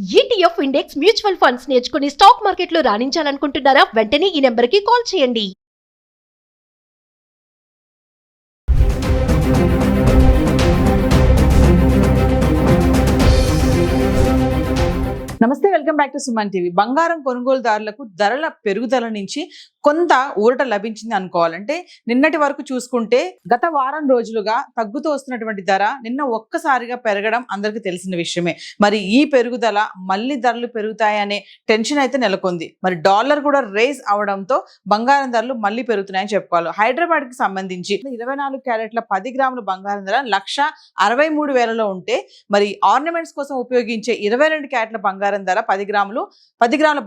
ETF index mutual funds నేర్చుకుని stock మార్కెట్లో రాణించాలనుకుంటున్నారా? వెంటనే ఈ నెంబర్కి కాల్ చేయండి. నమస్తే, welcome back to Suman TV. బంగారం కొనుగోలుదారులకు ధరల పెరుగుదల నుంచి కొంత ఊరట లభించింది అనుకోవాలంటే, నిన్నటి వరకు చూసుకుంటే గత వారం రోజులుగా తగ్గుతూ వస్తున్నటువంటి ధర నిన్న ఒక్కసారిగా పెరగడం అందరికీ తెలిసిన విషయమే. మరి ఈ పెరుగుదల మళ్ళీ ధరలు పెరుగుతాయనే టెన్షన్ అయితే నెలకొంది. మరి డాలర్ కూడా రేజ్ అవడంతో బంగారం ధరలు మళ్ళీ పెరుగుతున్నాయని చెప్పుకోవాలి. హైదరాబాద్ కి సంబంధించి 24 క్యారెట్ల 10 గ్రాముల బంగారం ధర 1,63,000లో ఉంటే, మరి ఆర్నమెంట్స్ కోసం ఉపయోగించే 22 క్యారెట్ల బంగారం ధర 10 గ్రాముల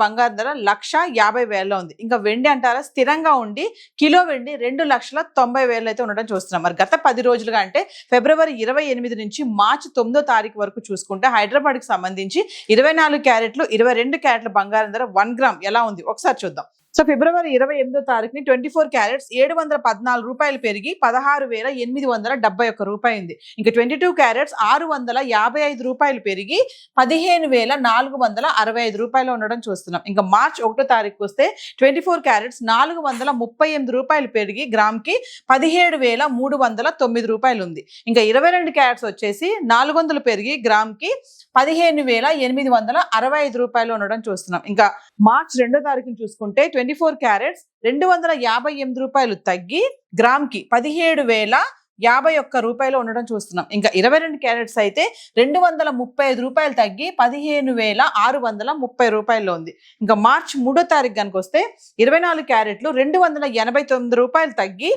బంగారం ధర 1,50,000లో ఉంది. ఇంకా వెండి అంటారా, స్థిరంగా ఉండి కిలో వెండి 2,90,000 అయితే ఉండడం చూస్తున్నాం. మరి గత 10 రోజులుగా అంటే ఫిబ్రవరి 28 నుంచి మార్చి 9వ తారీఖు వరకు చూసుకుంటే హైదరాబాద్ కి సంబంధించి 24 క్యారెట్లు 22 క్యారెట్ల బంగారం ధర 1 గ్రామ్ ఎలా ఉంది ఒకసారి చూద్దాం. సో ఫిబ్రవరి 28వ తారీఖుని 24 క్యారెట్స్ 714 రూపాయలు పెరిగి 16,871 రూపాయి ఉంది. ఇంకా 22 క్యారెట్స్ 655 రూపాయలు పెరిగి 15,465 రూపాయలు ఉండడం చూస్తున్నాం. ఇంకా మార్చ్ 1వ తారీఖు వస్తే 24 క్యారెట్స్ 438 రూపాయలు పెరిగి గ్రామ్కి 17,309 రూపాయలు ఉంది. ఇంకా 22 క్యారెట్స్ వచ్చేసి 400 పెరిగి గ్రామ్కి 15,865 రూపాయలు ఉండడం చూస్తున్నాం. ఇంకా మార్చ్ 2వ తారీఖుని చూసుకుంటే 24 క్యారెట్స్ 258 రూపాయలు తగ్గి గ్రామ్కి 17,051 రూపాయలు ఉండడం చూస్తున్నాం. ఇంకా 22 క్యారెట్స్ అయితే 235 రూపాయలు తగ్గి 15,630 రూపాయల్లో ఉంది. ఇంకా మార్చ్ 3వ తారీఖు కనుక వస్తే 24 క్యారెట్లు 289 రూపాయలు తగ్గి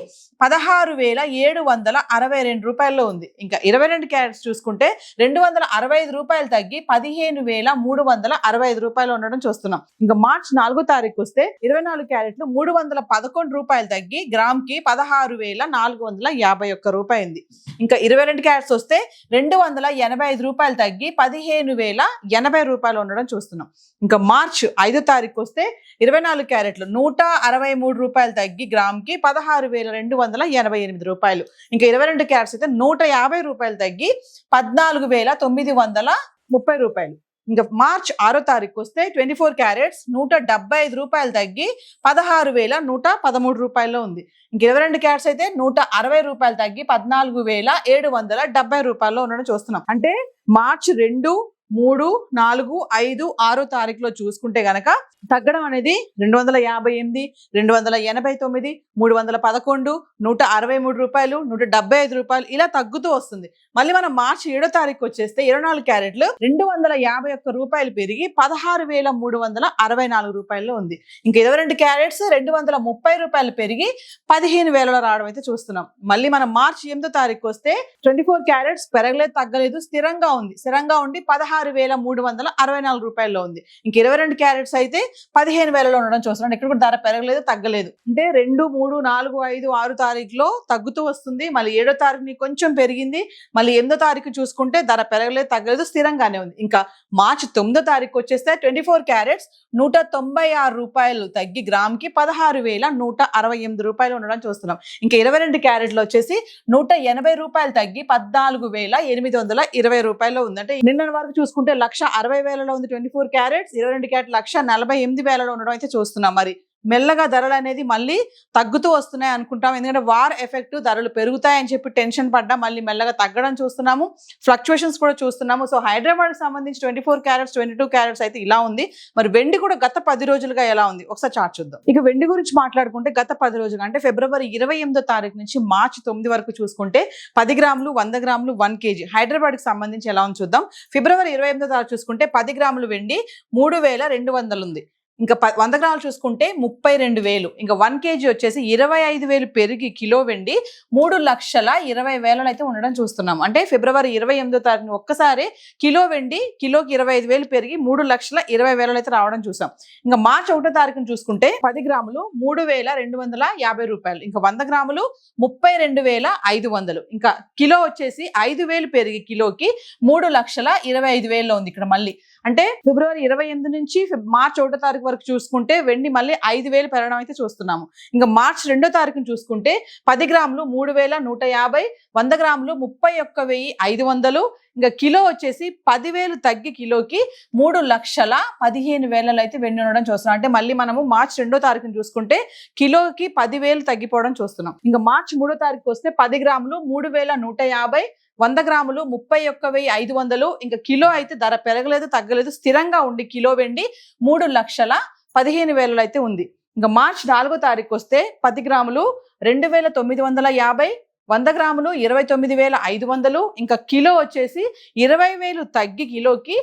16,762 రూపాయల్లో ఉంది. ఇంకా 22 క్యారెట్స్ చూసుకుంటే 265 రూపాయలు తగ్గి 15,365 రూపాయలు ఉండడం చూస్తున్నాం. ఇంకా మార్చ్ 4వ తారీఖు వస్తే 24 క్యారెట్లు 311 రూపాయలు తగ్గి గ్రామ్కి 16,451 రూపాయి ఉంది. ఇంకా 22 క్యారెట్స్ వస్తే 285 రూపాయలు తగ్గి 15,080 రూపాయలు ఉండడం చూస్తున్నాం. ఇంకా మార్చ్ 5వ తారీఖు వస్తే 24 క్యారెట్లు 163 రూపాయలు తగ్గి గ్రామ్కి 16,288 రూపాయలు. ఇంకా 22 క్యారెట్స్ అయితే 150 రూపాయలు తగ్గి 14,930 రూపాయలు. ఇంకా మార్చ్ 6వ తారీఖు వస్తే 24 క్యారెట్స్ 175 రూపాయలు తగ్గి 16,113 రూపాయల్లో ఉంది. ఇంక 22 క్యారెట్స్ అయితే 160 రూపాయలు తగ్గి 14,770 రూపాయల్లో ఉండడం చూస్తున్నాం. అంటే మార్చ్ 2, 3, 4, 5, 6 తారీఖులో చూసుకుంటే గనక తగ్గడం అనేది 258, 289, 311, 163 రూపాయలు, 175 రూపాయలు ఇలా తగ్గుతూ వస్తుంది. మళ్ళీ మనం మార్చి 7వ తారీఖు వచ్చేస్తే 24 క్యారెట్లు 251 రూపాయలు పెరిగి 16,364 రూపాయల్లో ఉంది. ఇంకా 22 క్యారెట్స్ 230 రూపాయలు పెరిగి 15,000లో రావడం అయితే చూస్తున్నాం. మళ్ళీ మనం మార్చి 8వ తారీఖు వస్తే 24 క్యారెట్స్ పెరగలేదు, తగ్గలేదు, స్థిరంగా ఉండి 16,364 రూపాయల్లో ఉంది. ఇంక 22 క్యారెట్స్ అయితే 15,000లో ఉండడం చూస్తున్నాం. ఇక్కడ కూడా ధర పెరగలేదు, తగ్గలేదు. అంటే 2, 3, 4, 5, 6 తారీఖులో తగ్గుతూ వస్తుంది. మళ్ళీ 7వ తారీఖుని కొంచెం పెరిగింది. మళ్ళీ 8వ తారీఖు చూసుకుంటే ధర పెరగలేదు, తగ్గలేదు, స్థిరంగానే ఉంది. ఇంకా మార్చి 9వ తారీఖు వచ్చేస్తే 24 క్యారెట్స్ 196 రూపాయలు తగ్గి గ్రామ్కి 16,168 రూపాయలు ఉండడం చూస్తున్నాం. ఇంకా 22 క్యారెట్లు వచ్చేసి 180 రూపాయలు తగ్గి 14,820 రూపాయలు ఉంది. అంటే నిన్న వరకు చూసుకుంటే 160,000లో ఉంది 24 క్యారెట్స్, 22 క్యారెట్ 148,000లో ఉండడం అయితే చూస్తున్నాం. మరి మెల్లగా ధరలు అనేది మళ్ళీ తగ్గుతూ వస్తున్నాయి అనుకుంటాం. ఎందుకంటే వార్ ఎఫెక్ట్, ధరలు పెరుగుతాయని చెప్పి టెన్షన్ పడ్డా మళ్ళీ మెల్లగా తగ్గడం చూస్తున్నాము, ఫ్లక్చుయేషన్స్ కూడా చూస్తున్నాము. సో హైదరాబాద్ కి సంబంధించి 24 క్యారెట్స్ 22 క్యారెట్స్ అయితే ఇలా ఉంది. మరి వెండి కూడా గత 10 రోజులుగా ఎలా ఉంది ఒకసారి చార్ట్ చూద్దాం. ఇక వెండి గురించి మాట్లాడుకుంటే గత 10 రోజులుగా అంటే ఫిబ్రవరి 28వ తారీఖు నుంచి మార్చి 9 వరకు చూసుకుంటే 10 గ్రాములు, 100 గ్రాములు, 1 kg హైదరాబాద్ కి సంబంధించి ఎలా ఉంది చూద్దాం. ఫిబ్రవరి 28వ తారీఖు చూసుకుంటే 10 గ్రాములు వెండి 3,200 ఉంది. ఇంకా 100 గ్రాములు చూసుకుంటే 32,000. ఇంకా 1 kg వచ్చేసి 25,000 పెరిగి కిలో వెండి 3,20,000 అయితే ఉండడం చూస్తున్నాం. అంటే ఫిబ్రవరి 28వ తారీఖున ఒక్కసారి కిలో వెండి కిలోకి 25,000 పెరిగి 3,20,000 అయితే రావడం చూసాం. ఇంకా మార్చి 1వ తారీఖున చూసుకుంటే 10 గ్రాములు 3,250 రూపాయలు. ఇంకా 100 గ్రాములు 32,500. ఇంకా కిలో వచ్చేసి 5,000 పెరిగి కిలోకి 3,25,000 ఉంది ఇక్కడ మళ్ళీ. అంటే ఫిబ్రవరి 28 నుంచి మార్చ్ 1వ తారీఖు వరకు చూసుకుంటే వెండి మళ్ళీ 5,000 పెరగడం అయితే చూస్తున్నాము. ఇంకా మార్చ్ 2వ తారీఖును చూసుకుంటే 10 గ్రాములు 3,150, 100 గ్రాములు 31,500, ఇంకా కిలో వచ్చేసి 10,000 తగ్గి కిలోకి 3,15,000 అయితే వెండి ఉండడం చూస్తున్నాం. అంటే మళ్ళీ మనము మార్చ్ 2వ తారీఖును చూసుకుంటే కిలోకి 10,000 తగ్గిపోవడం చూస్తున్నాం. ఇంకా మార్చ్ 3వ తారీఖు వస్తే 10 గ్రాములు 3,150, 100 గ్రాములు 31,500, ఇంకా కిలో అయితే ధర పెరగలేదు తగ్గలేదు, స్థిరంగా ఉండి కిలో వెండి 3,15,000 అయితే ఉంది. ఇంకా మార్చ్ 4వ తారీఖు వస్తే 10 గ్రాములు 2,950, 100 గ్రాములు 29,500, ఇంకా కిలో వచ్చేసి 20,000 తగ్గి కిలోకి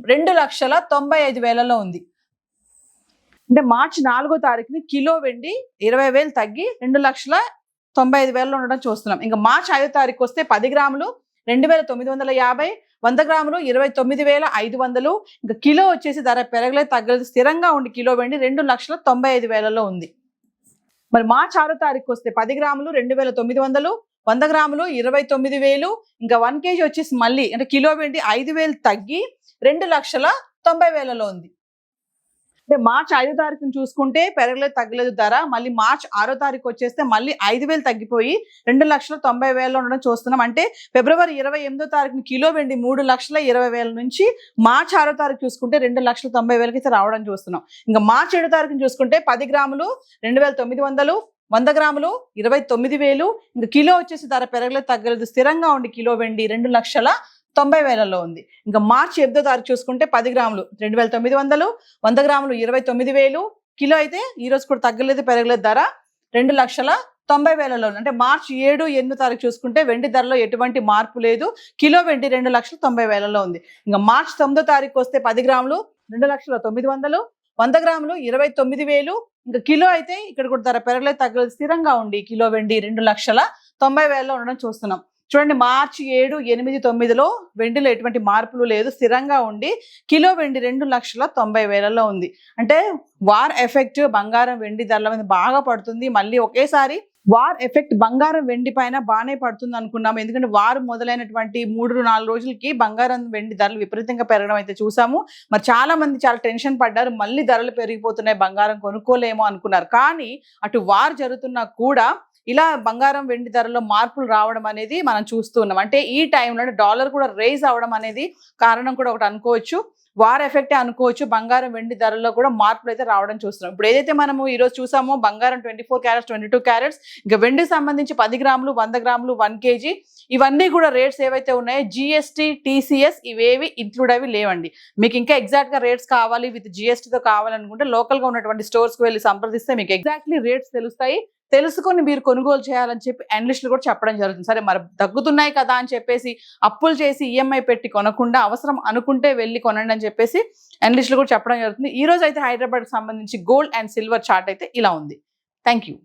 2,95,000 ఉంది. అంటే మార్చి 4వ తారీఖుని కిలో వెండి 20,000 తగ్గి 2,95,000 ఉండడం చూస్తున్నాం. ఇంకా మార్చి 5వ తారీఖు వస్తే 10 గ్రాములు 2,950, 100 గ్రాములు 29,500, ఇంకా కిలో వచ్చేసి ధర పెరగలేదు తగ్గలేదు, స్థిరంగా ఉండి కిలో వెండి 2,95,000 ఉంది. మరి మార్చి 6వ తారీఖు వస్తే 10 గ్రాములు 2,900, 100 గ్రాములు 29,000, ఇంకా 1 kg వచ్చేసి మళ్ళీ అంటే కిలో వెండి 5,000 తగ్గి 2,90,000 ఉంది. అంటే మార్చి 5వ తారీఖుని చూసుకుంటే పెరగలేదు తగ్గలేదు ధర, మళ్ళీ మార్చి 6వ తారీఖు వచ్చేస్తే మళ్ళీ 5,000 తగ్గిపోయి 2,90,000 ఉండడం చూస్తున్నాం. అంటే ఫిబ్రవరి 28వ తారీఖుని కిలో వెండి 3,20,000 నుంచి మార్చి 6వ తారీఖు చూసుకుంటే 2,90,000 అయితే రావడం చూస్తున్నాం. ఇంకా మార్చి 7వ తారీఖుని చూసుకుంటే 10 గ్రాములు 2,900, 100 గ్రాములు 29,000, ఇంకా కిలో వచ్చేసి ధర పెరగలేదు తగ్గలేదు, స్థిరంగా ఉండి కిలో వెండి 2,90,000 ఉంది. ఇంకా మార్చి 8వ తారీఖు చూసుకుంటే 10 గ్రాములు 2,900, 100 గ్రాములు 29,000, కిలో అయితే ఈ రోజు కూడా తగ్గలేదు పెరగలేదు ధర 2,90,000 ఉంది. అంటే మార్చి 7, 8వ తారీఖు చూసుకుంటే వెండి ధరలో ఎటువంటి మార్పు లేదు, కిలో వెండి 2,90,000 ఉంది. ఇంకా మార్చి 9వ తారీఖు వస్తే 10 గ్రాములు 2,900, 100 గ్రాములు 29,000, ఇంకా కిలో అయితే ఇక్కడ కూడా ధర పెరగలేదు తగ్గలేదు, స్థిరంగా ఉండి కిలో వెండి 2,90,000 ఉండడం చూస్తున్నాం. చూడండి మార్చి 7, 8, 9లో వెండిలో ఎటువంటి మార్పులు లేదు, స్థిరంగా ఉండి కిలో వెండి 2,90,000 ఉంది. అంటే వార్ ఎఫెక్ట్ బంగారం వెండి ధరల మీద బాగా పడుతుంది. మళ్ళీ ఒకేసారి వార్ ఎఫెక్ట్ బంగారం వెండి పైన బాగానే పడుతుంది అనుకున్నాము. ఎందుకంటే వారు మొదలైనటువంటి 3-4 రోజులకి బంగారం వెండి ధరలు విపరీతంగా పెరగడం అయితే చూసాము. మరి చాలా మంది చాలా టెన్షన్ పడ్డారు, మళ్ళీ ధరలు పెరిగిపోతున్నాయి బంగారం కొనుక్కోలేమో అనుకున్నారు. కానీ అటు వార్ జరుగుతున్నా కూడా ఇలా బంగారం వెండి ధరలో మార్పులు రావడం అనేది మనం చూస్తూ ఉన్నాం. అంటే ఈ టైంలో డాలర్ కూడా రైజ్ అవడం అనేది కారణం కూడా ఒకటి అనుకోవచ్చు, వార్ ఎఫెక్టే అనుకోవచ్చు. బంగారం వెండి ధరల్లో కూడా మార్పులు అయితే రావడం చూస్తున్నాం. ఇప్పుడు ఏదైతే మనము ఈరోజు చూసామో బంగారం 24 క్యారెట్స్ 22 క్యారెట్స్, ఇంకా వెండికి సంబంధించి 10 గ్రాములు 100 గ్రాములు 1 kg ఇవన్నీ కూడా రేట్స్ ఏవైతే ఉన్నాయో GST TCS ఇవేవి ఇంక్లూడ్ అవి లేవండి. మీకు ఇంకా ఎగ్జాక్ట్ గా రేట్స్ కావాలి విత్ GSTతో కావాలనుకుంటే లోకల్ గా ఉన్నటువంటి స్టోర్స్ కు వెళ్ళి సంప్రదిస్తే మీకు ఎగ్జాక్ట్లీ రేట్స్ తెలుస్తాయి. తెలుసుకొని మీరు కొనుగోలు చేయాలని చెప్పి అనలిస్టులు కూడా చెప్పడం జరుగుతుంది. సరే మరి తగ్గుతున్నాయి కదా అని చెప్పేసి అప్పులు చేసి EMI పెట్టి కొనకుండా అవసరం అనుకుంటే వెళ్ళి కొనండి అని చెప్పేసి అనలిస్టులు కూడా చెప్పడం జరుగుతుంది. ఈ రోజు అయితే హైదరాబాద్ కి సంబంధించి గోల్డ్ అండ్ సిల్వర్ చార్ట్ అయితే ఇలా ఉంది. Thank you.